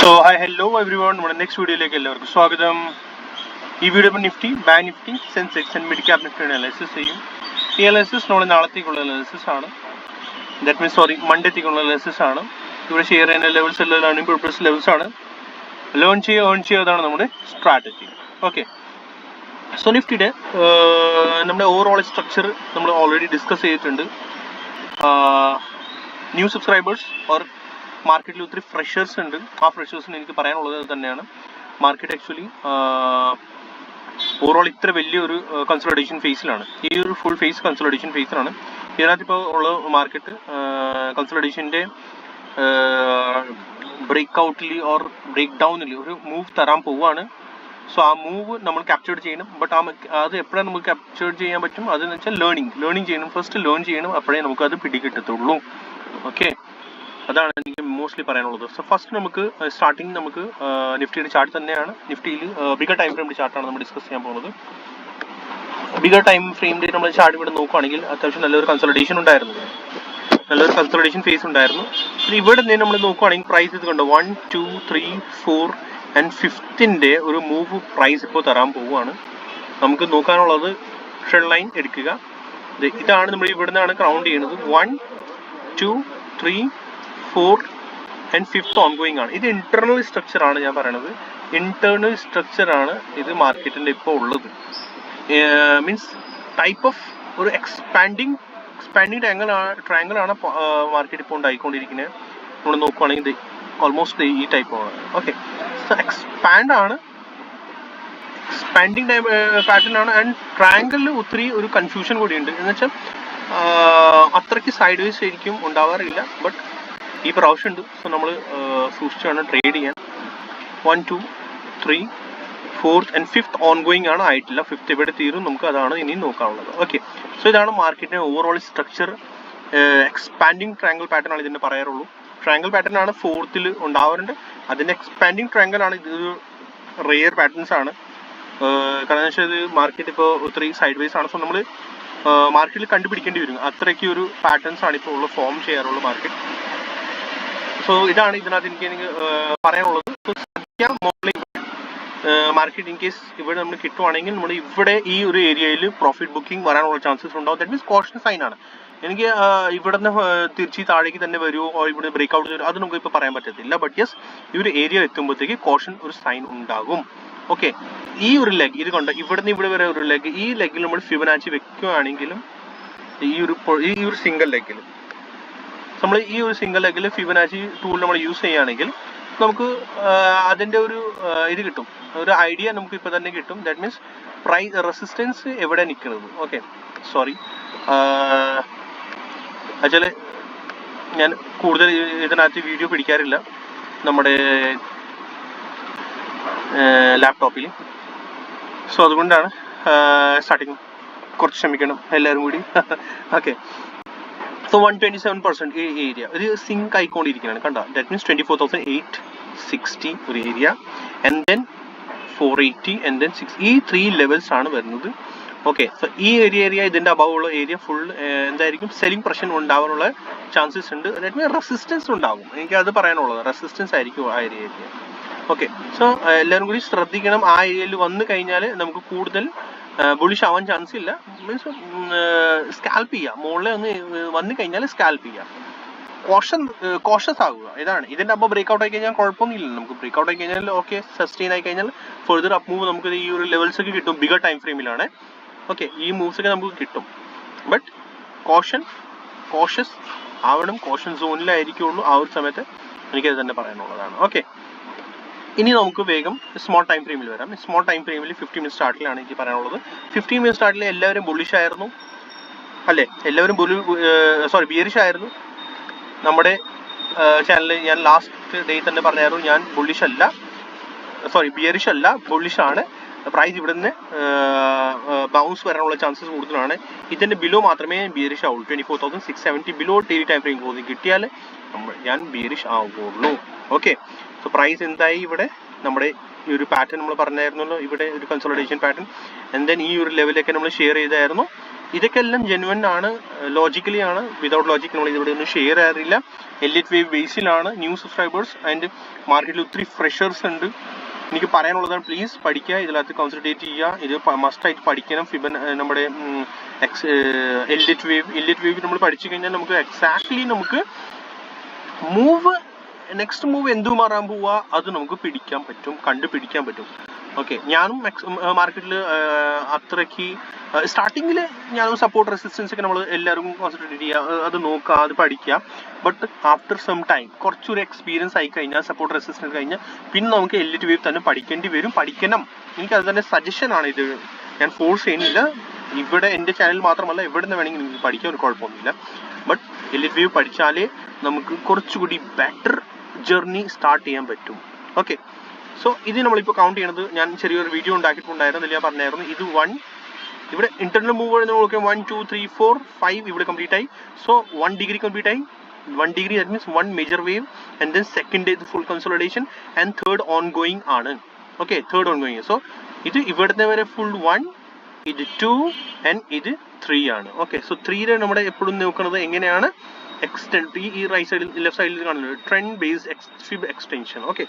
Hello everyone. നമ്മുടെ next വീഡിയോയിലേക്ക് എല്ലാവർക്കും സ്വാഗതം. ഈ video Nifty, bank Nifty, Sensex and mid cap Nifty analysis ചെയ്യും. ഈ അനാലിസിസ് നമ്മുടെ നാളത്തേക്കുള്ള അനാലിസിസ് ആണ്. ദാറ്റ് മീൻസ് മൺഡേത്തേക്കുള്ള അനാലിസിസ് ആണ്. ഇവിടെ ഷെയർ ചെയ്യുന്ന ലെവൽസ് എല്ലാം ലേണിംഗ് പർപ്പസ് ലെവൽസ് ആണ്. ലേൺ ചെയ്യുന്നതാണ് നമ്മുടെ സ്ട്രാറ്റജി. ഓക്കെ, സോ നിഫ്റ്റിയുടെ നമ്മുടെ ഓവറോൾ സ്ട്രക്ചർ നമ്മൾ ഓൾറെഡി ഡിസ്കസ് ചെയ്തിട്ടുണ്ട്. ന്യൂ സബ്സ്ക്രൈബേഴ്സ് ഓർ മാർക്കറ്റിൽ ഒത്തിരി ഫ്രഷേഴ്സ് ഉണ്ട്. ആ ഫ്രഷേഴ്സിന് എനിക്ക് പറയാനുള്ളത് തന്നെയാണ്. മാർക്കറ്റ് ആക്ച്വലി ഓവറോൾ ഇത്ര വലിയൊരു കൺസോളിഡേഷൻ ഫേസിലാണ്. ഈ ഒരു ഫുൾ ഫേസ് കൺസോളിഡേഷൻ ഫേസിലാണ്. ഇതിനകത്ത് ഇപ്പോൾ ഉള്ള മാർക്കറ്റ് കൺസോളിഡേഷൻ്റെ ബ്രേക്ക് ഔട്ടിൽ ഓർ ബ്രേക്ക് ഡൗണിൽ ഒരു മൂവ് തരാൻ പോവുകയാണ്. സോ ആ മൂവ് നമ്മൾ ക്യാപ്ചർ ചെയ്യണം. ബട്ട് അത് എപ്പോഴാണ് നമുക്ക് ക്യാപ്ചർ ചെയ്യാൻ പറ്റും? അതെന്ന് വെച്ചാൽ ലേണിംഗ് ചെയ്യണം. ഫസ്റ്റ് ലേൺ ചെയ്യണം, അപ്പോഴേ നമുക്ക് അത് പിടികിട്ടത്തുള്ളൂ. ഓക്കെ, അതാണ് എനിക്ക് മോസ്റ്റ്ലി പറയാനുള്ളത്. സോ ഫസ്റ്റ് നമുക്ക് സ്റ്റാർട്ടിങ് നമുക്ക് നിഫ്റ്റിയുടെ ചാർട്ട് തന്നെയാണ്. നിഫ്റ്റിയിൽ ബിഗർ ടൈം ഫ്രെയിമിൻ്റെ ചാർട്ടാണ് നമ്മൾ ഡിസ്കസ് ചെയ്യാൻ പോകുന്നത്. ബിഗർ ടൈം ഫ്രെയിമിൻ്റെ നമ്മൾ ചാർട്ട് ഇവിടെ നോക്കുകയാണെങ്കിൽ അത്യാവശ്യം നല്ലൊരു കൺസോളിഡേഷൻ ഉണ്ടായിരുന്നു, നല്ലൊരു കൺസോളിഡേഷൻ ഫേസ് ഉണ്ടായിരുന്നു. ഇവിടെ നിന്ന് നമ്മൾ നോക്കുകയാണെങ്കിൽ പ്രൈസ് ഇത് കണ്ടോ 1, 2, 3, 4 and 5th ഒരു മൂവ് പ്രൈസ് ഇപ്പോൾ തരാൻ പോവുകയാണ്. നമുക്ക് നോക്കാനുള്ളത് ട്രെൻഡ് ലൈൻ എടുക്കുക. ഇതാണ് നമ്മൾ ഇവിടെ നിന്നാണ് കൗണ്ട് ചെയ്യുന്നത്. 1, 2, 3, 4 and 5th ഓൺഗോയിങ് ആണ്. ഇത് ഇന്റേണൽ സ്ട്രക്ചർ ആണ് ഞാൻ പറയണത്. ഇന്റേണൽ സ്ട്രക്ചർ ആണ് ഇത് മാർക്കറ്റിന്റെ ഇപ്പോൾ ഉള്ളത്. മീൻസ് ടൈപ്പ് ഓഫ് ഒരു എക്സ്പാൻഡിങ് ട്രയാങ്കിൾ ആണ് മാർക്കറ്റ് ഇപ്പോൾ ഉണ്ടായിക്കൊണ്ടിരിക്കുന്നത്. നമ്മൾ നോക്കുവാണെങ്കിൽ ഓൾമോസ്റ്റ് ഈ ടൈപ്പ് ആണ്. ഓക്കെ, സോ എക്സ്പാൻഡിങ് പാറ്റേൺ ആണ്. ആൻഡ് ട്രയാങ്കിളിൽ ഒത്തിരി ഒരു കൺഫ്യൂഷൻ കൂടിയുണ്ട്. എന്ന് വെച്ചാൽ അത്രയ്ക്ക് സൈഡ് വേസ് ശരിക്കും ഉണ്ടാവാറില്ല, ബട്ട് ഈ പ്രാവശ്യം ഉണ്ട്. സോ നമ്മൾ സൂക്ഷിച്ച് വേണം ട്രേഡ് ചെയ്യാൻ. 1, 2, 3, 4th and 5th ഓൺഗോയിങ് ആണ്, ആയിട്ടില്ല. 5th ഇവിടെ തീരും, നമുക്ക് അതാണ് ഇനി നോക്കാനുള്ളത്. ഓക്കെ, സോ ഇതാണ് മാർക്കറ്റിന്റെ overall structure. Expanding triangle pattern ആണ് ഇതിന്റെ പറയാറുള്ളൂ. ട്രയാങ്കിൾ പാറ്റേൺ ആണ് 4th ഉണ്ടാവാറുണ്ട്. അതിന്റെ എക്സ്പാൻഡിങ് ട്രയാങ്കിൾ ആണ്. ഇത് റെയർ പാറ്റേൺസ് ആണ്. കാരണം എന്ന് വെച്ചാൽ ഇത് മാർക്കറ്റ് ഇപ്പോൾ ഒത്തിരി സൈഡ് വേസ് ആണ്. സോ നമ്മൾ മാർക്കറ്റിൽ കണ്ടുപിടിക്കേണ്ടി വരും. അത്രയ്ക്ക് ഒരു പാറ്റേൺസ് ആണ് ഇപ്പോൾ ഉള്ള ഫോം ചെയ്യാറുള്ള മാർക്കറ്റ്. സോ ഇതാണ് ഇതിനകത്ത് എനിക്ക് പറയാനുള്ളത്. മാർക്കറ്റ് ഇൻ കേസ് ഇവിടെ നമ്മൾ കിട്ടുവാണെങ്കിൽ നമ്മൾ ഇവിടെ ഈ ഒരു ഏരിയയിൽ പ്രോഫിറ്റ് ബുക്കിംഗ് വരാനുള്ള ചാൻസസ് ഉണ്ടാവും. ദാറ്റ് മീൻസ് കോഷൻ സൈൻ ആണ്. എനിക്ക് ഇവിടെ നിന്ന് തിരിച്ച് താഴേക്ക് തന്നെ വരുമോ, ഇവിടെ ബ്രേക്ക് ഔട്ട് വരുമോ, അത് നമുക്ക് ഇപ്പോൾ പറയാൻ പറ്റത്തില്ല. ബട്ട് യെസ്, ഈ ഒരു ഏരിയ എത്തുമ്പോഴത്തേക്ക് കോഷൻ ഒരു സൈൻ ഉണ്ടാകും. ഓക്കെ, ഈ ഒരു ലെഗ് ഇത് കണ്ടോ, ഇവിടെ നിന്ന് ഇവിടെ വരെ ഒരു ലെഗ്, ഈ ലെഗിൽ നമ്മൾ ഫിബൊനാച്ചി വെക്കുകയാണെങ്കിലും ഈ ഒരു സിംഗിൾ ലെഗിൽ നമ്മൾ ഈ ഒരു സിംഗിൾ ലെഗിൽ ഫിബൊനാച്ചി ടൂൾ നമ്മൾ യൂസ് ചെയ്യുകയാണെങ്കിൽ നമുക്ക് അതിൻ്റെ ഒരു ഇത് കിട്ടും, ഒരു ഐഡിയ നമുക്ക് ഇപ്പോൾ തന്നെ കിട്ടും. ദാറ്റ് മീൻസ് പ്രൈസ് റെസിസ്റ്റൻസ് എവിടെ നിൽക്കുന്നത്. ഓക്കെ, സോറി, ആക്ച്വലി ഞാൻ കൂടുതൽ ഇതിനകത്ത് വീഡിയോ പിടിക്കാറില്ല നമ്മുടെ ലാപ്ടോപ്പിൽ. സോ അതുകൊണ്ടാണ് സ്റ്റാർട്ടിങ് കുറച്ച് ക്ഷമിക്കണം എല്ലാവരും കൂടി. ഓക്കെ, സോ 127% ഈ ഏരിയ ഒരു സിങ്ക് ആയിക്കൊണ്ടിരിക്കുകയാണ്, കണ്ടോ. ദാറ്റ് മീൻസ് 24,860 ഒരു area, and then 480 and then 6. ഈ 3 ലെവൽസ് ആണ് വരുന്നത്. ഓക്കെ, സോ ഈ ഏരിയ ഇതിൻ്റെ അബവ് ഉള്ള ഏരിയ ഫുൾ എന്തായിരിക്കും, സെല്ലിംഗ് പ്രഷർ ഉണ്ടാവാനുള്ള ചാൻസസ് ഉണ്ട്. ദാറ്റ് മീൻസ് റെസിസ്റ്റൻസ് ഉണ്ടാകും. എനിക്ക് അത് പറയാനുള്ളത്, റെസിസ്റ്റൻസ് ആയിരിക്കും ആ ഏരിയ. ഓക്കെ, സോ എല്ലാവരും കൂടി ശ്രദ്ധിക്കണം. ആ ഏരിയയിൽ വന്നു കഴിഞ്ഞാൽ നമുക്ക് കൂടുതൽ ബുള്ളിഷ് ആവാൻ ചാൻസ് ഇല്ല. മീൻസ് സ്കാൽപ്പ് ചെയ്യാം, മുകളിൽ ഒന്ന് വന്നു കഴിഞ്ഞാൽ സ്കാൽപ്പ് ചെയ്യാം. കോഷസ് ആകുക. ഇതാണ് ഇതിൻ്റെ അപ്പോൾ ബ്രേക്ക് ഔട്ട് ആയി കഴിഞ്ഞാൽ കുഴപ്പമൊന്നുമില്ല. നമുക്ക് ബ്രേക്ക് ഔട്ട് ആയി കഴിഞ്ഞാൽ ഓക്കെ, സസ്റ്റെയിൻ ആയി കഴിഞ്ഞാൽ ഫെർദർ അപ്പ് മൂവ് നമുക്ക് ഈ ഒരു ലെവൽസ് ഒക്കെ കിട്ടും. ബിഗർ ടൈം ഫ്രെയിമിലാണ്. ഓക്കെ, ഈ മൂവ്സ് ഒക്കെ നമുക്ക് കിട്ടും. ബട്ട് കോഷസ് ആവണം, കോഷൻ സോണിലായിരിക്കുള്ളൂ ആ ഒരു സമയത്ത്. എനിക്കത് തന്നെ പറയാനുള്ളതാണ്. ഓക്കെ, ഇനി നമുക്ക് വേഗം സ്മോൾ ടൈം ഫ്രെയിമിൽ വരാം. സ്മോൾ ടൈം ഫ്രെയിമിൽ 15 മിനിറ്റ് സ്റ്റാർട്ടിലാണ് എനിക്ക് പറയാനുള്ളത്. 15 മിനിറ്റ് സ്റ്റാർട്ടിൽ എല്ലാവരും ബുള്ളിഷ് ആയിരുന്നു അല്ലേ? എല്ലാവരും ബിയറിഷ് ആയിരുന്നു. നമ്മുടെ ചാനലിൽ ഞാൻ ലാസ്റ്റ് ഡേ തന്നെ പറഞ്ഞായിരുന്നു, ഞാൻ ബിയറിഷ് അല്ല, ബുള്ളിഷ് ആണ്. പ്രൈസ് ഇവിടെ നിന്ന് ബൗൺസ് വരാനുള്ള ചാൻസസ് കൂടുതലാണ്. ഇതിൻ്റെ ബിലോ മാത്രമേ ബിയറിഷ് ആവുള്ളൂ. 24,670 below daily time frame closing കിട്ടിയാൽ ഞാൻ ബിയറിഷ് ആവുള്ളൂ. ഓക്കെ, സോ പ്രൈസ് എന്തായി ഇവിടെ നമ്മുടെ ഈ ഒരു പാറ്റേൺ നമ്മൾ പറഞ്ഞായിരുന്നല്ലോ, ഇവിടെ ഒരു കൺസോളിഡേഷൻ പാറ്റേൺ. ആൻഡ് ദെൻ ഈ ഒരു ലെവലൊക്കെ നമ്മൾ ഷെയർ ചെയ്തായിരുന്നു. ഇതൊക്കെ എല്ലാം ജെന്വൻ ആണ്, ലോജിക്കലി ആണ്. വിതൗട്ട് ലോജിക് നമ്മൾ ഇവിടെ ഒന്നും ഷെയർ ചെയ്യാറില്ല. എലിറ്റ് വേവ് ബേസിലാണ് ന്യൂ സബ്സ്ക്രൈബേഴ്സ് ആൻഡ് മാർക്കറ്റിൽ ഒത്തിരി ഫ്രഷേഴ്സ് ഉണ്ട്. എനിക്ക് പറയാനുള്ളതാണ്, പ്ലീസ് പഠിക്കുക, ഇതിനകത്ത് കോൺസെൻട്രേറ്റ് ചെയ്യുക. ഇത് മസ്റ്റായിട്ട് പഠിക്കണം. നമ്മുടെ എലിറ്റ് വേവ് നമ്മൾ പഠിച്ചു കഴിഞ്ഞാൽ നമുക്ക് എക്സാക്ട്ലി നമുക്ക് നെക്സ്റ്റ് മൂവ് എന്തു മാറാൻ പോവുക അത് നമുക്ക് കണ്ടുപിടിക്കാൻ പറ്റും. ഓക്കെ, ഞാനും മാർക്കറ്റിൽ അത്രയ്ക്ക് സ്റ്റാർട്ടിങ്ങിൽ ഞാനും സപ്പോർട്ട് റെസിസ്റ്റൻസ് ഒക്കെ നമ്മൾ എല്ലാവരും കോൺസെൻട്രേറ്റ് ചെയ്യുക, അത് നോക്കുക, അത് പഠിക്കുക. ബട്ട് ആഫ്റ്റർ സം ടൈം കുറച്ചൊരു എക്സ്പീരിയൻസ് ആയി കഴിഞ്ഞാൽ, സപ്പോർട്ട് റെസിസ്റ്റൻസ് കഴിഞ്ഞാൽ പിന്നെ നമുക്ക് എലിറ്റ് വേവ് തന്നെ പഠിക്കണം. എനിക്കത് തന്നെ സജഷനാണ്. ഇത് ഞാൻ ഫോഴ്സ് ചെയ്യുന്നില്ല. ഇവിടെ എൻ്റെ ചാനൽ മാത്രമല്ല, എവിടെ നിന്ന് വേണമെങ്കിൽ നിങ്ങൾക്ക് പഠിക്കാൻ ഒരു കുഴപ്പമൊന്നുമില്ല. ബട്ട് എലിറ്റ് വേവ് പഠിച്ചാലേ നമുക്ക് കുറച്ചുകൂടി ബെറ്റർ ജേർണി സ്റ്റാർട്ട് ചെയ്യാൻ പറ്റും. ഓക്കെ, സോ ഇത് നമ്മളിപ്പോൾ കൗണ്ട് ചെയ്യണത് ഞാൻ ചെറിയൊരു വീഡിയോ ഉണ്ടാക്കിയിട്ടുണ്ടായിരുന്നു, ഞാൻ പറഞ്ഞായിരുന്നു. ഇത് 1 ഇവിടെ ഇന്റർണൽ മൂവ് നോക്കിയാൽ 1 2 3 4 5 ഇവിടെ കംപ്ലീറ്റ് ആയി. സോ 1 ഡിഗ്രി കംപ്ലീറ്റ് ആയി. 1 degree that means 1 major wave and then second ഇത് full consolidation and third on going ആണ്. Okay, third on going. So ഇത് ഇവിടുത്തെ വരെ ഫുൾ 1, ഇത് 2 ആൻഡ് ഇത് 3 ആണ്. ഓക്കെ, സോ 3 നമ്മുടെ എപ്പോഴും നോക്കുന്നത് എങ്ങനെയാണ് എക്സ്റ്റെൻഡ്, ഈ റൈറ്റ് സൈഡിൽ ലെഫ്റ്റ് സൈഡിൽ കാണുന്നത് trend based fib extension. Okay,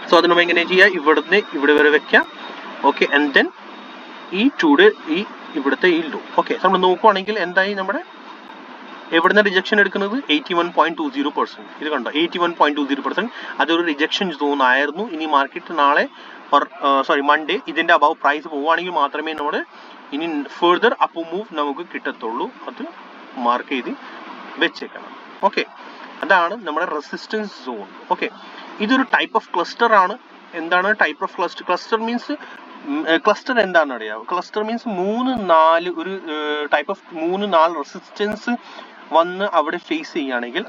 so അത് നമ്മൾ എങ്ങനെ ചെയ്യുക, ഇവിടുന്ന് ഇവിടെ വരെ വെക്കാം. ഓക്കെ, ആൻഡ് ദെൻ ഈ ഇവിടുത്തെ ഈ ലോ. ഓക്കെ, നമ്മൾ നോക്കുവാണെങ്കിൽ എന്തായി, നമ്മുടെ എവിടുന്ന റിജക്ഷൻ എടുക്കുന്നത് 81.20%. ഇത് കണ്ടോ, 81.20%. അതൊരു റിജക്ഷൻ സോൺ ആയിരുന്നു. ഇനി മാർക്കറ്റ് നാളെ മൺഡേ ഇതിന്റെ അബവ് പ്രൈസ് പോവുകയാണെങ്കിൽ മാത്രമേ നമ്മുടെ ഇനി ഫെർദർ അപ്പ് മൂവ് നമുക്ക് കിട്ടത്തുള്ളൂ. അത് മാർക്ക് ചെയ്ത് വെച്ചേക്കണം. ഓക്കെ, അതാണ് നമ്മുടെ റെസിസ്റ്റൻസ് സോൺ. ഓക്കെ, ഇതൊരു ടൈപ്പ് ഓഫ് ക്ലസ്റ്റർ ആണ്. എന്താണ് ടൈപ്പ് ഓഫ് ക്ലസ്റ്റർ? ക്ലസ്റ്റർ എന്താണെന്ന് അറിയാമോ? ക്ലസ്റ്റർ മീൻസ് 3-4 ഒരു ടൈപ്പ് ഓഫ് 3-4 റെസിസ്റ്റൻസ് വന്ന് അവിടെ ഫേസ് ചെയ്യുകയാണെങ്കിൽ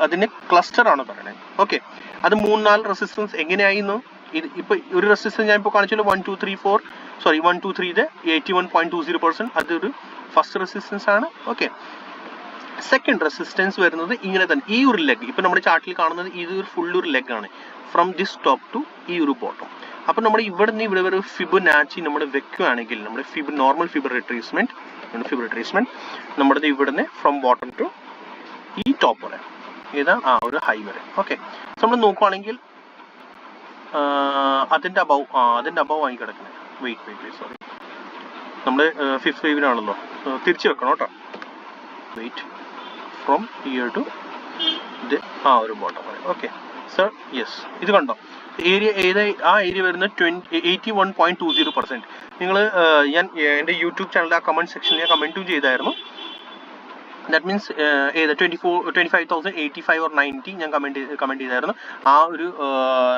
അതിന് ക്ലസ്റ്റർ ആണ് പറയുന്നത്. ഓക്കെ, അത് 3-4 റെസിസ്റ്റൻസ് എങ്ങനെയായിരുന്നു? ഇപ്പൊ ഒരു റെസിസ്റ്റൻസ് ഞാൻ ഇപ്പോൾ കാണിച്ചല്ലോ, 1 2 3 ഇത് 81.20%. അതൊരു ഫസ്റ്റ് റെസിസ്റ്റൻസ് ആണ്. ഓക്കെ, സെക്കൻഡ് റെസിസ്റ്റൻസ് വരുന്നത് ഇങ്ങനെ തന്നെ, ഈ ഒരു ലെഗ്. ഇപ്പൊ നമ്മുടെ ചാർട്ടിൽ കാണുന്നത് ഇത് ഒരു ഫുൾ ഒരു ലെഗ് ആണ്, ഫ്രം ദിസ് ടോപ്പ് ടു ഈ ഒരു ബോട്ടം. അപ്പൊ നമ്മൾ ഇവിടെ നിന്ന് ഇവിടെ വരെ ഫിബൊനാച്ചി നമ്മൾ വെക്കുകയാണെങ്കിൽ, നമ്മുടെ നോർമൽ ഫിബർ റിട്രേസ്മെന്റ് നമ്മുടെ ഇവിടുന്ന് ഫ്രം ബോട്ടം ടു ഈ ടോപ്പ് വരെ, ഏതാ ഒരു ഹൈ വരെ. ഓക്കെ, നമ്മൾ നോക്കുവാണെങ്കിൽ അതിന്റെ അബവ് ആയി കിടക്കുന്നത്. വെയിറ്റ് സോറി, നമ്മുടെ ഫിഫ്ത് വേവിനാണല്ലോ, തിരിച്ചു വെക്കണം കേട്ടോ. വെയിറ്റ്, ഫ്രം ഹിയർ ടു ഇത് ഒരു ബോട്ടം വരെ. ഓക്കെ സർ, യെസ്, ഇത് കണ്ടോ ഏരിയ ഏരിയ വരുന്നത് 81.20%. നിങ്ങൾ ഞാൻ എൻ്റെ യൂട്യൂബ് ചാനൽ കമന്റ് സെക്ഷനിൽ ഞാൻ കമന്റും ചെയ്തായിരുന്നു. ദാറ്റ് മീൻസ് 25,085 or 90 ഞാൻ കമന്റ് ചെയ്തായിരുന്നു. ആ ഒരു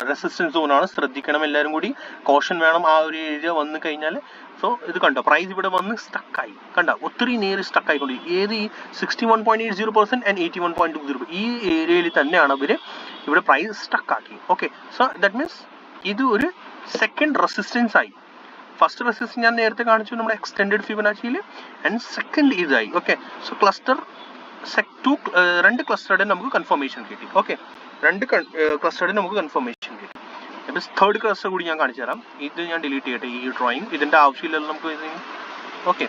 റെസിസ്റ്റൻസ് സോണാണ്, ശ്രദ്ധിക്കണം എല്ലാവരും കൂടി, കോഷൻ വേണം ആ ഒരു ഏരിയ വന്നു കഴിഞ്ഞാൽ. സോ ഇത് കണ്ടോ, പ്രൈസ് ഇവിടെ വന്ന് സ്റ്റക്കായി, കണ്ടോ, ഒത്തിരി നേരെ സ്റ്റക്ക് ആയിക്കൊണ്ട്. ഏത് ഈ 61.80% ആൻഡ് 81.20%, ഈ ഏരിയയിൽ തന്നെയാണ് ഇവിടെ പ്രൈസ് സ്റ്റക്കാക്കി. ഓക്കെ, സോ ദാറ്റ് മീൻസ് ഇത് ഒരു സെക്കൻഡ് റെസിസ്റ്റൻസ് ആയി. ഫസ്റ്റ് റെസിസ്റ്റൻസ് ഞാൻ നേരത്തെ കാണിച്ചു നമ്മുടെ എക്സ്റ്റെൻഡഡ് ഫിബൊനാച്ചിയിൽ, ആൻഡ് സെക്കൻഡ് ഇതായി. ഓക്കെ, സോ രണ്ട് ക്ലസ്റ്ററുടെ നമുക്ക് കൺഫർമേഷൻ കിട്ടി. ഓക്കെ, രണ്ട് ക്ലസ്റ്ററുടെ നമുക്ക് കൺഫർമേഷൻ കിട്ടി. ഇപ്പം തേർഡ് ക്ലസ്റ്റർ കൂടി ഞാൻ കാണിച്ചു തരാം. ഇത് ഞാൻ ഡിലീറ്റ് ചെയ്യട്ടെ, ഈ ഡ്രോയിങ്. ഇതിന്റെ ആവശ്യമില്ലല്ലോ നമുക്ക്. ഓക്കെ,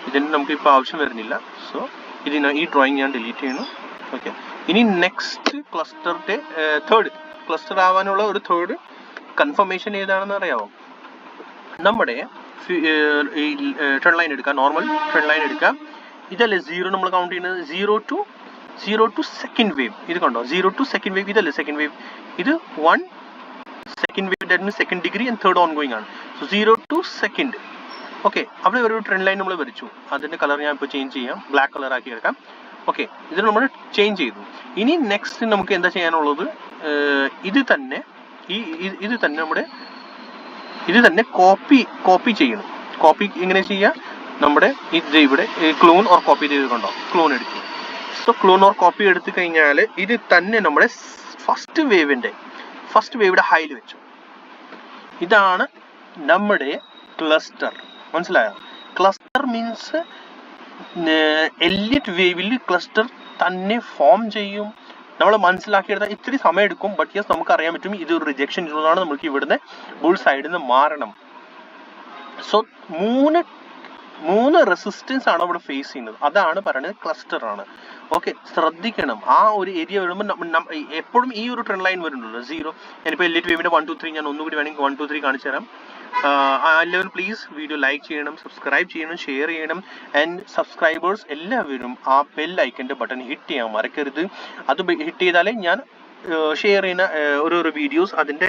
ഇതിന് നമുക്ക് ഇപ്പോൾ ആവശ്യം വരുന്നില്ല. സോ ഈ ഡ്രോയിങ് ഞാൻ ഡിലീറ്റ് ചെയ്യുന്നു. ഓക്കെ, ഇനി നെക്സ്റ്റ് ക്ലസ്റ്ററിന്റെ തേർഡ് ക്ലസ്റ്റർ ആവാനുള്ള ഒരു തേർഡ് കൺഫർമേഷൻ ഏതാണെന്ന് അറിയാമോ? നമ്മുടെ ട്രെൻഡ് ലൈൻ എടുക്കാം, നോർമൽ ട്രെൻഡ് ലൈൻ എടുക്കാം. ഇതല്ലേ 0 നമ്മൾ കൗണ്ട് ചെയ്യുന്നത്, 0 to സെക്കൻഡ് വേവ്. ഇത് കണ്ടോ, 0 to സെക്കൻഡ് വേവ്, ഇതല്ലേ സെക്കൻഡ് വേവ്. ഇത് 1 second wave, that means second degree and third on going ആണ്. So 0 to second. ഓക്കെ, അവിടെ ഒരു ട്രെൻഡ് ലൈൻ നമ്മൾ വരച്ചു. അതിന്റെ കളർ ഞാൻ ഇപ്പോൾ ചേഞ്ച് ചെയ്യാം, ബ്ലാക്ക് കളർ ആക്കി എടുക്കാം. ഓക്കെ, ഇത് നമ്മൾ ചേഞ്ച് ചെയ്തു. ഇനി നെക്സ്റ്റ് നമുക്ക് എന്താ ചെയ്യാനുള്ളത്? ഇത് തന്നെ കോപ്പി ചെയ്യണം. കോപ്പി എങ്ങനെ ചെയ്യാം? നമ്മുടെ ഇത് ഇവിടെ ക്ലോൺ ഓർ കോപ്പി ചെയ്തിട്ടുണ്ടോ, ക്ലോൺ എടുത്തു. സോ ക്ലോൺ ഓർ കോപ്പി എടുത്തു കഴിഞ്ഞാൽ ഇത് തന്നെ നമ്മുടെ ഫസ്റ്റ് വേവിന്റെ ഹൈയിൽ വെച്ചു. ഇതാണ് നമ്മുടെ ക്ലസ്റ്റർ. മനസ്സിലായോ? ക്ലസ്റ്റർ മീൻസ് എലിറ്റ് വേവിൽ ക്ലസ്റ്റർ തന്നെ ഫോം ചെയ്യും. നമ്മൾ മനസ്സിലാക്കിയെടുത്താൽ ഇത്തിരി സമയം എടുക്കും, ബട്ട് യെസ് നമുക്ക് അറിയാൻ പറ്റും ഇത് ഒരു റിജക്ഷൻ സോണാണ്, നമുക്ക് ഇവിടുന്ന് ബുൾ സൈഡിൽ നിന്ന് മാറണം. സോ മൂന്ന് റെസിസ്റ്റൻസ് ആണ് അവിടെ ഫേസ് ചെയ്യുന്നത്. അതാണ് പറയുന്നത് ക്ലസ്റ്റർ ആണ്. ഓക്കെ, ശ്രദ്ധിക്കണം. ആ ഒരു ഏരിയ വരുമ്പോൾ എപ്പോഴും ഈ ഒരു ട്രെൻഡ് ലൈൻ വരുന്നുള്ളൂ 0. ഞാനിപ്പോൾ LT വേവിന്റെ 1 2 3 ഞാൻ ഒന്നുകൂടി വേണമെങ്കിൽ 1 2 3 കാണിച്ചു തരാം. എല്ലാവരും പ്ലീസ് വീഡിയോ ലൈക്ക് ചെയ്യണം, സബ്സ്ക്രൈബ് ചെയ്യണം, ഷെയർ ചെയ്യണം. ആൻഡ് സബ്സ്ക്രൈബേഴ്സ് എല്ലാവരും ആ ബെൽ ഐക്കന്റെ ബട്ടൺ ഹിറ്റ് ചെയ്യാൻ മറക്കരുത്. അത് ഹിറ്റ് ചെയ്താലേ ഞാൻ ഷെയർ ചെയ്യുന്ന ഓരോരോ വീഡിയോസ് അതിൻ്റെ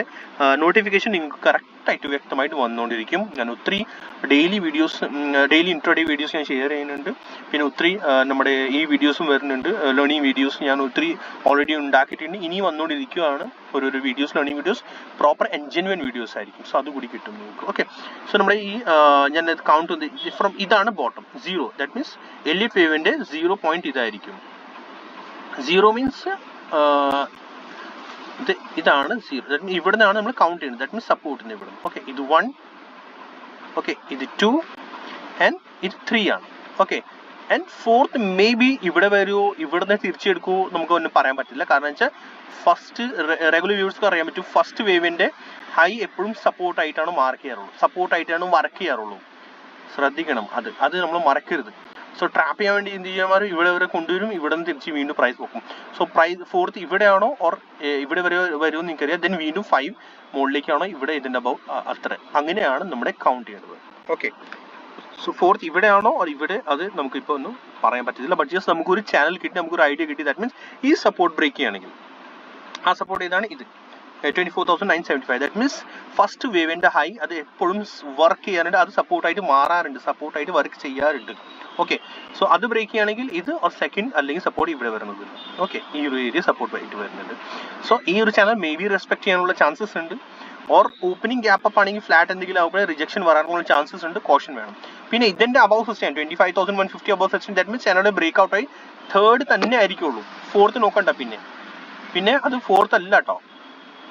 നോട്ടിഫിക്കേഷൻ നിങ്ങൾക്ക് കറക്റ്റായിട്ട് വ്യക്തമായിട്ട് വന്നുകൊണ്ടിരിക്കും. ഞാൻ ഒത്തിരി ഡെയിലി വീഡിയോസ്, ഡെയിലി ഇൻട്രോഡേ വീഡിയോസ് ഞാൻ ഷെയർ ചെയ്യുന്നുണ്ട്. പിന്നെ ഒത്തിരി നമ്മുടെ ഈ വീഡിയോസും വരുന്നുണ്ട്, ലേണിംഗ് വീഡിയോസ് ഞാൻ ഒത്തിരി ഓൾറെഡി ഉണ്ടാക്കിയിട്ടുണ്ട്. ഇനി വന്നുകൊണ്ടിരിക്കുകയാണ് ഓരോരോ videos, learning videos, proper and genuine videos ആയിരിക്കും. സോ അതുകൂടി കിട്ടും നിങ്ങൾക്ക്. ഓക്കെ, സോ നമ്മുടെ ഈ ഞാൻ കൗണ്ട് ഫ്രം ഇതാണ് ബോട്ടം 0. ദാറ്റ് മീൻസ് എലിറ്റ് വേവിന്റെ 0 പോയിന്റ് ഇതായിരിക്കും. 0 മീൻസ് ഇതാണ് 0. ഇവിടെ നിന്നാണ് നമ്മൾ കൗണ്ട് ചെയ്യുന്നത്. ദാറ്റ് മീൻസ് സപ്പോർട്ടിന് ഇവിടെ. ഓക്കെ, ഇത് 1, ഓക്കെ, ഇത് 2 ആൻഡ് ഇത് 3 ആണ്. Okay, and 4th may be ഇവിടെ വരുമോ, ഇവിടുന്ന് തിരിച്ചെടുക്കുമോ നമുക്ക് ഒന്നും പറയാൻ പറ്റില്ല. കാരണം വെച്ചാൽ ഫസ്റ്റ് റെഗുലർ വ്യൂവേഴ്സ്ക്ക് അറിയാൻ പറ്റും, ഫസ്റ്റ് വേവിന്റെ ഹൈ എപ്പോഴും സപ്പോർട്ടായിട്ടാണ് മാർക്ക് ചെയ്യാറുള്ളൂ, സപ്പോർട്ടായിട്ടാണ് വർക്ക് ചെയ്യാറുള്ളൂ. ശ്രദ്ധിക്കണം, അത് നമ്മൾ മറക്കരുത്. സോ ട്രാപ്പ് ചെയ്യാൻ വേണ്ടി എന്ത് ചെയ്യാൻ ഇവിടെ വരെ കൊണ്ടുവരും, ഇവിടെ നിന്ന് തിരിച്ച് വീണ്ടും പ്രൈസ് നോക്കും. സോ പ്രൈസ് 4th ഇവിടെയാണോ ഓർ ഇവിടെ വരെ വരുമെന്ന് നിങ്ങൾക്കറിയാം. ദെൻ വീണ്ടും 5 മുകളിലേക്കാണോ, ഇവിടെ ഇതിൻ്റെ അബവ് അത്ര. അങ്ങനെയാണ് നമ്മുടെ കൗണ്ട് ചെയ്യേണ്ടത്. ഓക്കെ, സോ 4th ഇവിടെയാണോ ഓർ ഇവിടെ, അത് നമുക്കിപ്പോൾ ഒന്നും പറയാൻ പറ്റത്തില്ല. ബട്ട് ജസ്റ്റ് നമുക്കൊരു ചാനൽ കിട്ടി, നമുക്കൊരു ഐഡിയ കിട്ടി. ദാറ്റ് മീൻസ് ഈ സപ്പോർട്ട് ബ്രേക്ക് ചെയ്യുകയാണെങ്കിൽ ആ സപ്പോർട്ട് ഏതാണ്, ഇത് 24,975. ദാറ്റ് മീൻസ് ഫസ്റ്റ് വേവിന്റെ ഹൈ അത് എപ്പോഴും വർക്ക് ചെയ്യാറുണ്ട്, അത് സപ്പോർട്ടായിട്ട് മാറാറുണ്ട്, സപ്പോർട്ടായിട്ട് വർക്ക് ചെയ്യാറുണ്ട്. ഓക്കെ, സോ അത് ബ്രേക്ക് ചെയ്യുകയാണെങ്കിൽ ഇത് സെക്കൻഡ് അല്ലെങ്കിൽ സപ്പോർട്ട് ഇവിടെ വരുന്നത്. ഓക്കെ, ഈ ഒരു ഏരിയ സപ്പോർട്ട് ആയിട്ട് വരുന്നുണ്ട്. സോ ഈ ഒരു ചാനൽ മേ ബി റെസ്പെക്ട് ചെയ്യാനുള്ള ചാൻസസ് ഉണ്ട്. ഓർ ഓപ്പണിംഗ് ഗ്യാപ്പ് അപ്പ് ആണെങ്കിൽ ഫ്ലാറ്റ് എന്തെങ്കിലും ആവുമ്പോൾ റിജക്ഷൻ വരാനുള്ള ചാൻസസ് ഉണ്ട്. കോഷൻ വേണം. പിന്നെ ഇതിന്റെ above system 25,150 above system. That means ചാനലിന്റെ ബ്രേക്ക് ഔട്ട് ആയി 3rd തന്നെ ആയിരിക്കുള്ളൂ. 4th നോക്കണ്ട. പിന്നെ അത് 4th അല്ല കേട്ടോ,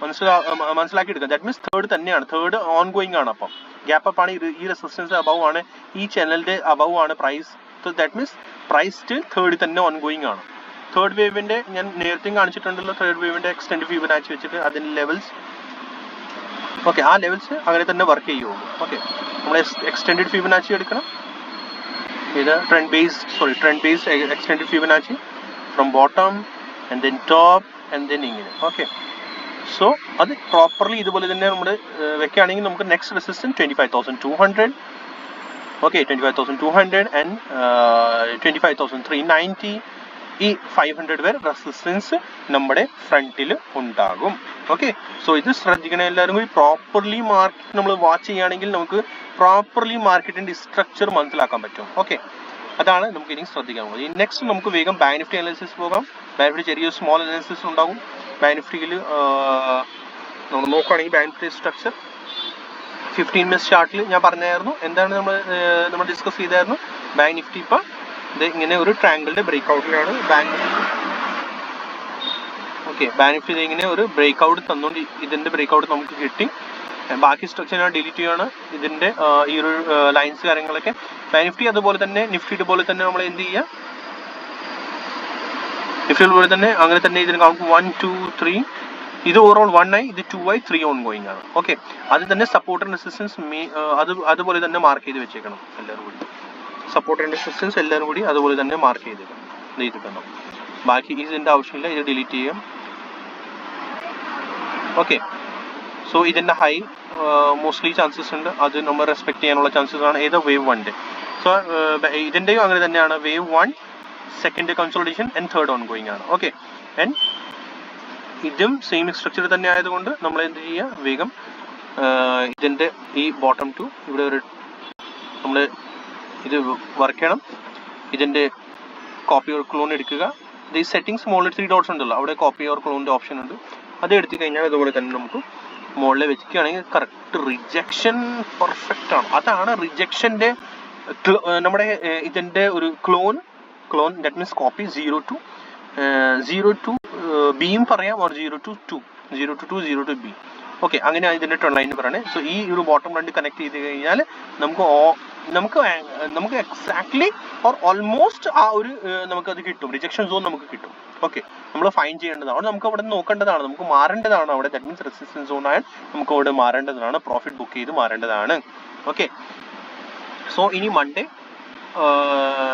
മനസ്സിലാക്കി എടുക്കാം. ദാറ്റ് മീൻസ് 3rd തന്നെയാണ്, 3rd ഓൺ ഗോയിങ് ആണ്. അപ്പം ഗ്യാപ്പ് അപ്പ് ആണ്, ഈ റെസിസ്റ്റൻസ് അബവ് ആണ്, ഈ ചാനലിന്റെ അബവ് ആണ് price. So that means price still 3rd തന്നെ ഓൺ ഗോയിങ് ആണ്. 3rd വേവിന്റെ ഞാൻ നേരത്തെ കാണിച്ചിട്ടുണ്ടല്ലോ, 3rd വേവിന്റെ എക്സ്റ്റെൻഡ് ഫിബൊനാച്ചി വെച്ചിട്ട് അതിന്റെ ലെവൽസ്. ഓക്കെ, ആ ലെവൽസ് അങ്ങനെ തന്നെ വർക്ക് ചെയ്യുള്ളൂ. ഓക്കെ, നമ്മൾ എക്സ്റ്റെൻഡ് ഫിബൊനാച്ചി എടുക്കണം. ഇത് trend based extend Fibonacci from bottom and then top and then ഇങ്ങനെ. ഓക്കെ, സോ അത് പ്രോപ്പർലി ഇതുപോലെ തന്നെ നമ്മൾ വെക്കുകയാണെങ്കിൽ നമുക്ക് നെക്സ്റ്റ് റെസിസ്റ്റൻസ് 25,200. Okay, 25,200 and 25,390. ഈ 500 വരെ റെസിസ്റ്റൻസ് നമ്മുടെ ഫ്രണ്ടിൽ ഉണ്ടാകും. ഓക്കെ, സോ ഇത് ശ്രദ്ധിക്കണം എല്ലാവരും കൂടി. പ്രോപ്പർലി മാർക്കറ്റ് നമ്മൾ വാച്ച് ചെയ്യുകയാണെങ്കിൽ നമുക്ക് പ്രോപ്പർലി മാർക്കറ്റിന്റെ സ്ട്രക്ചർ മനസ്സിലാക്കാൻ പറ്റും. ഓക്കെ, അതാണ് നമുക്ക് ഇനി ശ്രദ്ധിക്കാൻ പോകുന്നത്. നെക്സ്റ്റ് നമുക്ക് വേഗം ബാങ്ക് നിഫ്റ്റി അനാലിസിസ് പോകാം. ബാങ്ക് നിഫ്റ്റി ചെറിയൊരു സ്മോൾ അനാലിസിസ് ഉണ്ടാകും. ബാങ്ക് നിഫ്റ്റിയിൽ നമ്മൾ നോക്കുകയാണെങ്കിൽ ബാങ്ക് നിഫ്റ്റി സ്ട്രക്ചർ 15 മിനിറ്റ് ചാർട്ടിൽ ഞാൻ പറഞ്ഞായിരുന്നു. എന്താണ് നമ്മൾ ഡിസ്കസ് ചെയ്തായിരുന്നു. ബാങ്ക് നിഫ്റ്റി ഇപ്പം ഇത് ഇങ്ങനെ ഒരു ട്രയാങ്കിളിന്റെ ബ്രേക്ക് ഔട്ടിലാണ് bank Nifty. Okay, bank Nifty ഇങ്ങനെ ഒരു ബ്രേക്ക് ഔട്ട് തന്നുകൊണ്ട് ഇതിന്റെ ബ്രേക്ക് ഔട്ട് നമുക്ക് കിട്ടി. ബാക്കി സ്ട്രക്ചർ ഞാൻ ഡിലീറ്റ് ചെയ്യുകയാണ്. ഇതിന്റെ ഈ ഒരു ലൈൻസ് കാര്യങ്ങളൊക്കെ ബാങ്ക് നിഫ്റ്റി അതുപോലെ തന്നെ നിഫ്റ്റിയുടെ പോലെ തന്നെ നമ്മൾ എന്ത് ചെയ്യുക, നിഫ്റ്റിയുടെ പോലെ തന്നെ അങ്ങനെ തന്നെ ഇതിന് കൗണ്ട് 1 2 3. ഇത് ഓവറോൾ 1 ആയി, ഇത് 2 ആയി, 3 ഓൺ ഗോയിങ് ആണ്. ഓക്കെ, അത് തന്നെ സപ്പോർട്ട് ആൻഡ് റെസിസ്റ്റൻസ് അതുപോലെ തന്നെ മാർക്ക് ചെയ്ത് വെച്ചേക്കണം എല്ലാവരും കൂടി. സപ്പോർട്ട് ആൻഡ് റെസിസ്റ്റൻസ് എല്ലാവരും കൂടി അതുപോലെ തന്നെ മാർക്ക് ചെയ്തേക്കണം. ബാക്കി ഇതിന്റെ ആവശ്യമില്ല, ഇത് ഡിലീറ്റ് ചെയ്യാം. ഓക്കെ, സോ ഇതിന്റെ ഹൈ മോസ്റ്റ്ലി ചാൻസസ് ഉണ്ട്, അത് നമ്മൾ റെസ്പെക്ട് ചെയ്യാനുള്ള ചാൻസസ് ആണ്. ഏത് വേവ് 1ന്റെ. സോ ഇതിന്റെയും അങ്ങനെ തന്നെയാണ്. Wave 1 second consolidation and 3rd on going ആണ്. ഓക്കെ, ആൻഡ് ഇതും സെയിം സ്ട്രക്ചർ തന്നെ ആയതുകൊണ്ട് നമ്മൾ എന്ത് ചെയ്യുക, വേഗം ഇതിന്റെ ഈ ബോട്ടം ടു ഇവിടെ ഒരു നമ്മൾ ഇത് വർക്ക് ചെയ്യണം. ഇതിന്റെ കോപ്പി ഓർ ക്ലോൺ എടുക്കുക. ഈ സെറ്റിംഗ്സ് മുകളിൽ 3 ഡോട്ട്സ് ഉണ്ടല്ലോ, അവിടെ കോപ്പി ഓർ ക്ലോണിന്റെ ഓപ്ഷൻ ഉണ്ട്. അത് എടുത്തു കഴിഞ്ഞാൽ അതുപോലെ തന്നെ നമുക്ക് മുകളിൽ വെക്കുകയാണെങ്കിൽ കറക്റ്റ് റിജക്ഷൻ പെർഫെക്റ്റ് ആണ്. അതാണ് റിജക്ഷന്റെ നമ്മുടെ ഇതിന്റെ ഒരു clone. That means copy 0 to ബിയും പറയാം, or 0 to 2, 0 to B. Okay, അങ്ങനെയാണ് ഇതിന്റെ ട്രെൻഡ് ലൈൻ പറയുന്നത്. സോ ഈ ഒരു ബോട്ടം രണ്ട് കണക്ട് ചെയ്ത് കഴിഞ്ഞാൽ നമുക്ക് എക്സാക്ട്ലി ഓർ ഓൾമോസ്റ്റ് ആ ഒരു നമുക്കത് കിട്ടും, റിജക്ഷൻ സോൺ നമുക്ക് കിട്ടും. ഓക്കെ, നമ്മൾ ഫൈൻ ചെയ്യേണ്ടതാണ്, നമുക്ക് അവിടെ നോക്കേണ്ടതാണ്, നമുക്ക് മാറേണ്ടതാണ് അവിടെ. ദാറ്റ് മീൻസ് റെസിസ്റ്റൻസ് സോൺ ആയാൽ നമുക്ക് അവിടെ മാറേണ്ടതാണ്, പ്രോഫിറ്റ് ബുക്ക് ചെയ്ത് മാറേണ്ടതാണ്. ഓക്കെ, സോ ഇനി മൺഡേ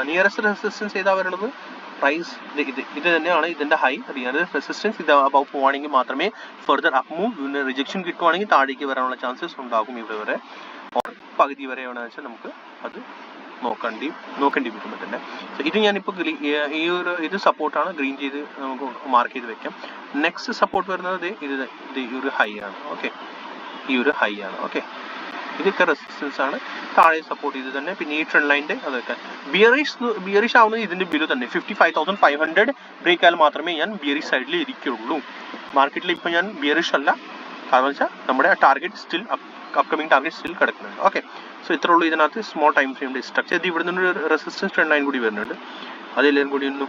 നിയറസ്റ്റ് റെസിസ്റ്റൻസ് ഏതാ വരുന്നത്? പ്രൈസ് ഇത് തന്നെയാണ് ഇതിന്റെ ഹൈ. നിയറസ്റ്റ് റെസിസ്റ്റൻസ് ഇത് അബവ് പോവാണെങ്കിൽ മാത്രമേ ഫർദർ അപ്പ് മൂവ്, റിജക്ഷൻ കിട്ടുവാണെങ്കിൽ താഴേക്ക് വരാനുള്ള ചാൻസസ് ഉണ്ടാകും ഇവിടെ വരെ. പകുതി വരെ വേണമെന്ന് വെച്ചാൽ നമുക്ക് അത് നോക്കേണ്ടി വരും തന്നെ. സോ ഇത് ഞാനിപ്പോൾ ഇത് സപ്പോർട്ടാണ്, ഗ്രീൻ ചെയ്ത് നമുക്ക് മാർക്ക് ചെയ്ത് വെക്കാം. നെക്സ്റ്റ് സപ്പോർട്ട് വരുന്നത് ഈ ഒരു ഹൈ ആണ്. ഓക്കെ, ഈ ഒരു ഹൈ ആണ്. ഓക്കെ, ഇതൊക്കെ റെസിസ്റ്റൻസ് ആണ്. താഴെ സപ്പോർട്ട് ചെയ്ത് തന്നെ. പിന്നെ ഈ ട്രെൻഡ് ലൈൻ്റെ അതൊക്കെ ബിയറിഷ് ആവുന്നത് ഇതിന്റെ ബിലോ തന്നെ 55,500 ബ്രേക്ക് ആയാൽ മാത്രമേ ഞാൻ ബിയറിഷ് സൈഡിൽ ഇരിക്കുള്ളൂ. മാർക്കറ്റിൽ ഇപ്പം ഞാൻ ബിയറിഷ് അല്ല, കാരണം വെച്ചാൽ നമ്മുടെ target still upcoming target still കിടക്കുന്നുണ്ട്. ഓക്കെ, സോ ഇത്ര ഉള്ളൂ ഇതിനകത്ത് സ്മോൾ ടൈം ഫ്രെയിമിന്റെ സ്ട്രക്ചർ. ഇത് ഇവിടെ നിന്നൊരു റെസിസ്റ്റൻസ് ട്രെൻഡ് ലൈൻ കൂടി വരുന്നുണ്ട്, അതെല്ലാവരും കൂടി ഒന്ന്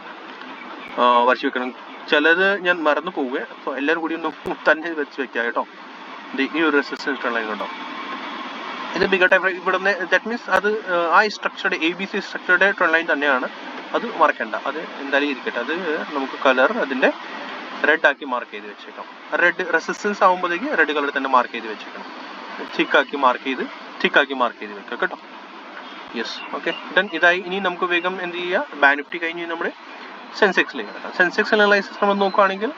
വരച്ച് വെക്കണം. ചിലത് ഞാൻ മറന്നു പോവുക, അപ്പോൾ എല്ലാവരും കൂടി ഒന്ന് തന്നെ വെച്ച് വെക്കുക കേട്ടോ. ഈ ഒരു റെസിസ്റ്റൻസ് ട്രെൻഡ് ലൈൻ ഉണ്ടോ, ഇത് ബിഗർ ടൈം ഇവിടെ നിന്ന്. ദാറ്റ് മീൻസ് അത് ആ സ്ട്രക്ചറുടെ ABC സ്ട്രക്ചറുടെ ട്രെൻഡ് ലൈൻ തന്നെയാണ്, അത് മറക്കണ്ട. അത് എന്തായാലും ഇരിക്കട്ടെ. അത് നമുക്ക് കളർ അതിന്റെ റെഡ് ആക്കി മാർക്ക് ചെയ്ത് വെച്ചേക്കാം. റെഡ് റെസിസ്റ്റൻസ് ആകുമ്പോഴത്തേക്ക് റെഡ് കളർ തന്നെ മാർക്ക് ചെയ്ത് വെച്ചേക്കണം. തിക്കാക്കി മാർക്ക് ചെയ്ത് വെക്കാം കേട്ടോ. യെസ്, ഓക്കെ, ദെൻ ഇതായി. ഇനി നമുക്ക് വേഗം എന്ത് ചെയ്യുക, ബാങ്ക് നിഫ്റ്റി കഴിഞ്ഞ് നമ്മുടെ സെൻസെക്സിലേക്ക് കിടക്കാം. സെൻസെക്സ് അനലൈസിസ് നമ്മൾ നോക്കുകയാണെങ്കിൽ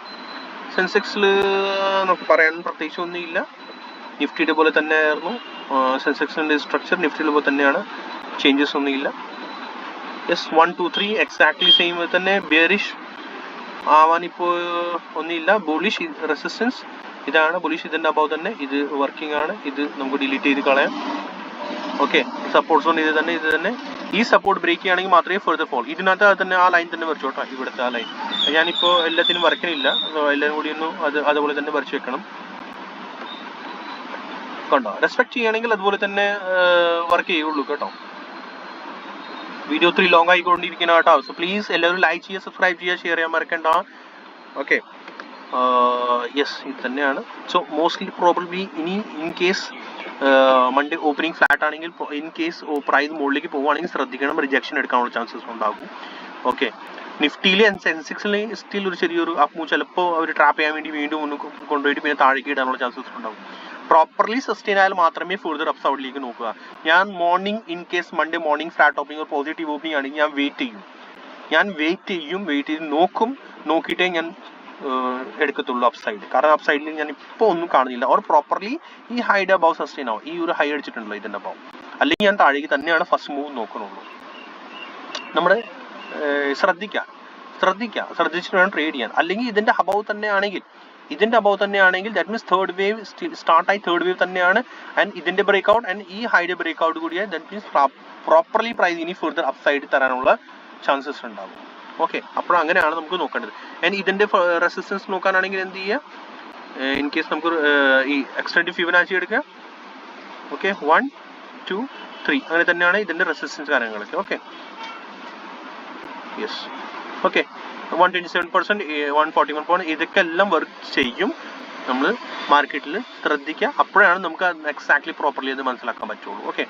സെൻസെക്സിൽ നമുക്ക് പറയാൻ പ്രത്യേകിച്ച് ഒന്നുമില്ല. നിഫ്റ്റിയുടെ പോലെ തന്നെ ആയിരുന്നു സെൻസെക്സിന്റെ സ്ട്രക്ചർ, നിഫ്റ്റിയുടെ പോലെ തന്നെയാണ്, ചേഞ്ചസ് ഒന്നുമില്ല. യെസ്, 1 2 3 എക്സാക്ട്ലി സെയിം തന്നെ. ബിയറിഷ് ആവാനിപ്പോൾ ഒന്നുമില്ല. ബുള്ളിഷ് റെസിസ്റ്റൻസ് ഇതാണ്, ബുള്ളിഷ് ഇതിന്റെ അബവ് തന്നെ. ഇത് വർക്കിംഗ് ആണ്, ഇത് നമുക്ക് ഡിലീറ്റ് ചെയ്ത് കളയാം. ഓക്കെ, സപ്പോർട്ട് സോൺ ഇത് തന്നെ. ഈ സപ്പോർട്ട് ബ്രേക്ക് ചെയ്യുകയാണെങ്കിൽ മാത്രമേ ഫർദർ ഫോൾ. ഇതിനകത്ത് അത് തന്നെ, ആ ലൈൻ തന്നെ വരച്ചോട്ടോ, ഇവിടുത്തെ ആ ലൈൻ. ഞാനിപ്പോൾ എല്ലാത്തിനും വരയ്ക്കണില്ല, എല്ലാവരും കൂടി ഒന്ന് അതുപോലെ തന്നെ വരച്ച് വെക്കണം. കണ്ടോ, റെസ്പെക്ട് ചെയ്യുകയാണെങ്കിൽ അതുപോലെ തന്നെ വർക്ക് ചെയ്യുള്ളൂ കേട്ടോ. വീഡിയോ ഒത്തിരി ലോങ് ആയിക്കൊണ്ടിരിക്കുന്ന കേട്ടോ. സോ പ്ലീസ് എല്ലാവരും ലൈക്ക് ചെയ്യുക, സബ്സ്ക്രൈബ് ചെയ്യുക, ഷെയർ ചെയ്യാൻ മറക്കണ്ട. ഓക്കെ, യെസ്, ഇത് തന്നെയാണ്. സോ മോസ്റ്റ്ലി പ്രോബബ്ലി ഇനി in case Monday opening flat ആണെങ്കിൽ, ഇൻ കേസ് പ്രൈസ് മുകളിലേക്ക് പോവുകയാണെങ്കിൽ ശ്രദ്ധിക്കണം, റിജക്ഷൻ എടുക്കാനുള്ള ചാൻസസ് ഉണ്ടാകും. ഓക്കെ, നിഫ്റ്റിയിൽ ആൻഡ് സെൻസെക്സിൽ സ്റ്റിൽ ഒരു ചെറിയൊരു അപ്പ് മൂവ് ചിലപ്പോൾ അവർ ട്രാപ്പ് ചെയ്യാൻ വേണ്ടി വീണ്ടും ഒന്ന് കൊണ്ടുപോയിട്ട് പിന്നെ താഴേക്ക് ഇടാനുള്ള ചാൻസസ് ഉണ്ടാകും. പ്രോപ്പർലി സസ്റ്റെയിൻ ആയാൽ മാത്രമേ ഫർദർ അപ്പ് സൈഡിലേക്ക് നോക്കുക. ഞാൻ morning in case Monday morning flat opening ഒരു പോസിറ്റീവ് ഓപ്പണിംഗ് ആണെങ്കിൽ ഞാൻ വെയിറ്റ് ചെയ്ത് നോക്കിയിട്ടേ ഞാൻ എടുക്കത്തുള്ളൂ അപ്പ് സൈഡ്. കാരണം അപ്പ് സൈഡിൽ ഞാൻ ഇപ്പോൾ ഒന്നും കാണുന്നില്ല. ഓർ പ്രോപ്പർലി ഈ ഹൈഡ് അബവ് സസ്റ്റെയിൻ ആവും, ഈ ഒരു ഹൈ അടിച്ചിട്ടുണ്ടല്ലോ ഇതിന്റെ അബവ്, അല്ലെങ്കിൽ ഞാൻ താഴേക്ക് തന്നെയാണ് ഫസ്റ്റ് മൂവ് നോക്കുന്നുള്ളൂ. നമ്മുടെ ശ്രദ്ധിച്ചിട്ട് വേണം ട്രേഡ് ചെയ്യാൻ. അല്ലെങ്കിൽ ഇതിന്റെ അബവ് തന്നെയാണെങ്കിൽ ദാറ്റ് മീൻസ് തേർഡ് വേവ് സ്റ്റാർട്ടായി, തേർഡ് വേവ് തന്നെയാണ്. ആൻഡ് ഇതിന്റെ ബ്രേക്ക്ഔട്ട് ആൻഡ് ഈ ഹൈഡ് ബ്രേക്ക്ഔട്ട് കൂടിയായി, ദാറ്റ് മീൻസ് പ്രോപ്പർലി പ്രൈസ് ഇനി ഫർദർ അപ്പ് സൈഡ് തരാനുള്ള ചാൻസസ് ഉണ്ടാകും. ഓക്കെ, അപ്പോൾ അങ്ങനെയാണ് നമുക്ക് നോക്കേണ്ടത്. ആൻഡ് ഇതിന്റെ റെസിസ്റ്റൻസ് നോക്കാനാണെങ്കിൽ എന്ത് ചെയ്യുക, ഇൻ കേസ് നമുക്ക് ഈ എക്സ്റ്റൻഡ് ഫിബൊനാച്ചി എടുക്കുക. ഓക്കെ, 1 2 3 അങ്ങനെ തന്നെയാണ് ഇതിന്റെ റെസിസ്റ്റൻസ് കാര്യങ്ങളൊക്കെ. ഓക്കെ, യെസ്, ഓക്കെ, 127%, 141 പോയിന്റ്, ഇതൊക്കെ എല്ലാം വർക്ക് ചെയ്യും. നമ്മൾ മാർക്കറ്റിൽ ശ്രദ്ധിക്കുക, അപ്പോഴാണ് നമുക്ക് എക്സാക്ട്ലി പ്രോപ്പർലി അത് മനസ്സിലാക്കാൻ പറ്റുള്ളൂ. ഓക്കെ,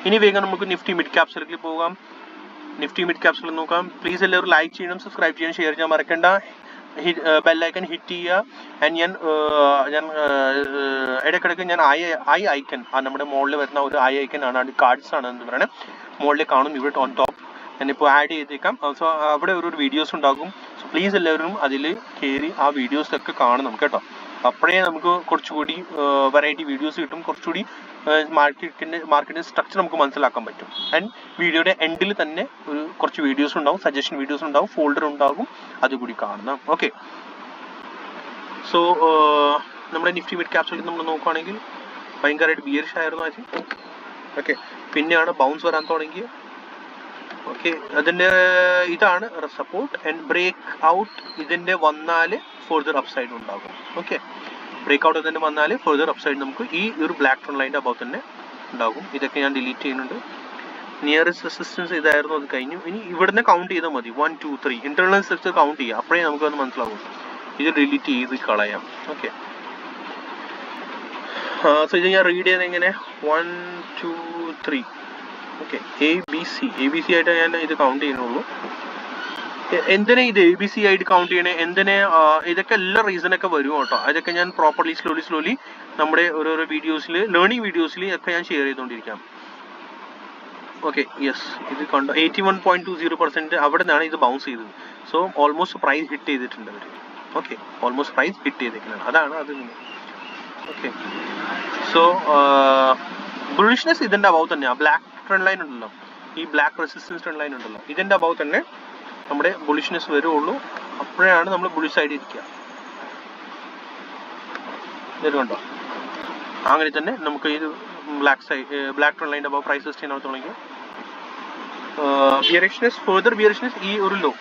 ഇനി വേഗം നമുക്ക് നിഫ്റ്റി മിഡ് ക്യാപ്സിലേക്ക് പോകാം. നിഫ്റ്റി മിഡ് ക്യാപ്സിൽ നോക്കാം. പ്ലീസ് എല്ലാവരും ലൈക്ക് ചെയ്യണം, സബ്സ്ക്രൈബ് ചെയ്യണം, ഷെയർ ചെയ്യാൻ മറക്കണ്ട. ബെല്ലൈക്കൺ ഹിറ്റ് ചെയ്യുക. ആൻഡ് ഞാൻ ഇടയ്ക്കിടയ്ക്ക് ഞാൻ ഐ ഐക്കൺ, നമ്മുടെ മുകളിൽ വരുന്ന ഒരു ഐ ഐക്കൺ ആണ്, അത് കാർഡ്സ് ആണ് എന്ന് പറയണേ, മുകളിൽ കാണും ഇവിടെ ഓൺ ടോപ്പ്. ഞാനിപ്പോൾ ആഡ് ചെയ്തേക്കാം. സോ അവിടെ ഒരു വീഡിയോസ് ഉണ്ടാകും. സോ പ്ലീസ് എല്ലാവരും അതിൽ കയറി ആ വീഡിയോസൊക്കെ കാണണം കേട്ടോ. അപ്പോഴേ നമുക്ക് കുറച്ചുകൂടി വെറൈറ്റി വീഡിയോസ് കിട്ടും, കുറച്ചുകൂടി മാർക്കറ്റിന്റെ സ്ട്രക്ചർ നമുക്ക് മനസ്സിലാക്കാൻ പറ്റും. ആൻഡ് വീഡിയോയുടെ എൻഡിൽ തന്നെ കുറച്ച് വീഡിയോസ് ഉണ്ടാവും, സജഷൻ വീഡിയോസ് ഉണ്ടാവും, ഫോൾഡർ ഉണ്ടാകും, അതുകൂടി കാണണം. ഓക്കെ, സോ നമ്മുടെ നിഫ്റ്റി മിഡ് ക്യാപ്സിൽ നമ്മൾ നോക്കുകയാണെങ്കിൽ ഭയങ്കരമായിട്ട് ബിയറിഷ് ആയിരുന്നു ആദ്യം. ഓക്കെ, പിന്നെയാണ് ബൗൺസ് വരാൻ തുടങ്ങിയ. ഓക്കെ, അതിന്റെ ഇതാണ് സപ്പോർട്ട് ആൻഡ് ബ്രേക്ക് ഔട്ട്. ഇതിന്റെ വന്നാൽ ഫർദർ അപ്സൈഡ് ഉണ്ടാകും. ഓക്കെ, ബ്രേക്ക് ഔട്ട് ഇതിന്റെ വന്നാൽ ഫർദർ അപ്സൈഡ് നമുക്ക് ഈ ഒരു ബ്ലാക്ക് ടോൺ ലൈൻ്റെ അബവ് തന്നെ ഉണ്ടാകും. ഇതൊക്കെ ഞാൻ ഡിലീറ്റ് ചെയ്യുന്നുണ്ട്. നിയറസ്റ്റ് റെസിസ്റ്റൻസ് ഇതായിരുന്നു, അത് കഴിഞ്ഞു. ഇനി ഇവിടുന്ന് കൗണ്ട് ചെയ്താൽ മതി, 1 2 3 ഇന്റർണൽ സ്ട്രക്ചർ കൗണ്ട് ചെയ്യുക, അപ്പോഴേ നമുക്കത് മനസ്സിലാവും. ഇത് ഡിലീറ്റ് ചെയ്ത് കളയാം. ഓക്കെ, സോ ഇത് ഞാൻ റീഡ് ചെയ്ത് എങ്ങനെ 1 2 3. ഓക്കെ, എ ബി സി ആയിട്ട് ഞാൻ ഇത് കൗണ്ട് ചെയ്യുന്നുള്ളൂ. എന്തിനാ ഇത് ABC ആയിട്ട് കൗണ്ട് ചെയ്യണേ, എന്തിനെ, ഇതൊക്കെ എല്ലാ റീസണൊക്കെ വരും കേട്ടോ. അതൊക്കെ ഞാൻ പ്രോപ്പർലി സ്ലോലി നമ്മുടെ ഓരോരോ വീഡിയോസിൽ, ലേണിംഗ് വീഡിയോസിൽ ഒക്കെ ഞാൻ ഷെയർ ചെയ്തുകൊണ്ടിരിക്കാം. ഓക്കെ യെസ്, ഇത് കണ്ടോ 81.20% അവിടെ നിന്നാണ് ഇത് ബൗൺസ് ചെയ്തത്. സോ ഓൾമോസ്റ്റ് പ്രൈസ് ഹിറ്റ് ചെയ്തിട്ടുണ്ട് അവർ. ഓക്കെ, ഓൾമോസ്റ്റ് പ്രൈസ് ഹിറ്റ് ചെയ്തേക്കുന്നത് അതാണ് അത്. ഓക്കെ, സോ ബുള്ളിഷ്നെസ് ഇതിൻ്റെ അബവ് തന്നെയാണ്. ബ്ലാക്ക് ട്രെൻഡ് ലൈൻ ഉണ്ടല്ലോ, ഈ ബ്ലാക്ക് റെസിസ്റ്റൻസ് ട്രെൻഡ് ലൈൻ ഉണ്ടല്ലോ, ഇതിൻ്റെ അബവ് തന്നെ നമ്മുടെ ബുള്ളിഷ്നെസ് വരുള്ളൂ. അപ്പോഴാണ് നമ്മൾ ബുള്ളിഷ് സൈഡിൽ ഇരിക്കുക. ഇത് കണ്ടോ, അങ്ങനെ തന്നെ നമുക്ക് ഇത് ബ്ലാക്ക് ട്രെൻഡ് ലൈൻ്റെ അബവ് പ്രൈസ് ടെസ്റ്റ് ചെയ്യാൻ തുടങ്ങി. ബിയറിഷ്നെസ്, ഫെർദർ ബിയറിഷ്നെസ്, ഈ ഒരു ലോ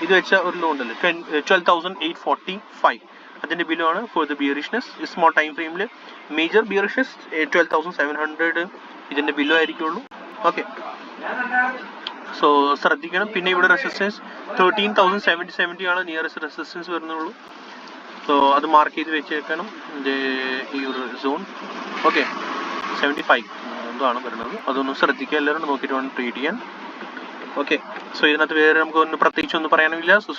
ഇത് വെച്ച ഒരു ലോ ഉണ്ടല്ലോ 12,845, അതിന്റെ ബിലോ ആണ് ഫെർദർ ബിയറിഷ്നെസ്. സ്മോൾ ടൈം ഫ്രെയിമിൽ മേജർ ബിയറിഷ്നെസ് 12,700 ഇതിന്റെ ബിലോ ആയിരിക്കുള്ളൂ. ഓക്കെ, സോ ശ്രദ്ധിക്കണം. പിന്നെ ഇവിടെ റെസിസ്റ്റൻസ് 13,770 ആണ് നിയറസ്റ്റ് റെസിസ്റ്റൻസ് വരുന്നുള്ളൂ. സോ അത് മാർക്ക് ചെയ്ത് വെച്ചേക്കണം ഈ ഒരു സോൺ. ഓക്കെ, 75 എന്താണ് വരുന്നത്, അതൊന്ന് ശ്രദ്ധിക്കുക. എല്ലാവരും നോക്കിയിട്ട് വേണം ട്രേഡ് ചെയ്യാൻ. ഓക്കെ, സോ ഇതിനകത്ത് വേറെ നമുക്ക് പ്രത്യേകിച്ച് ഒന്നും പറയാനില്ല. സോ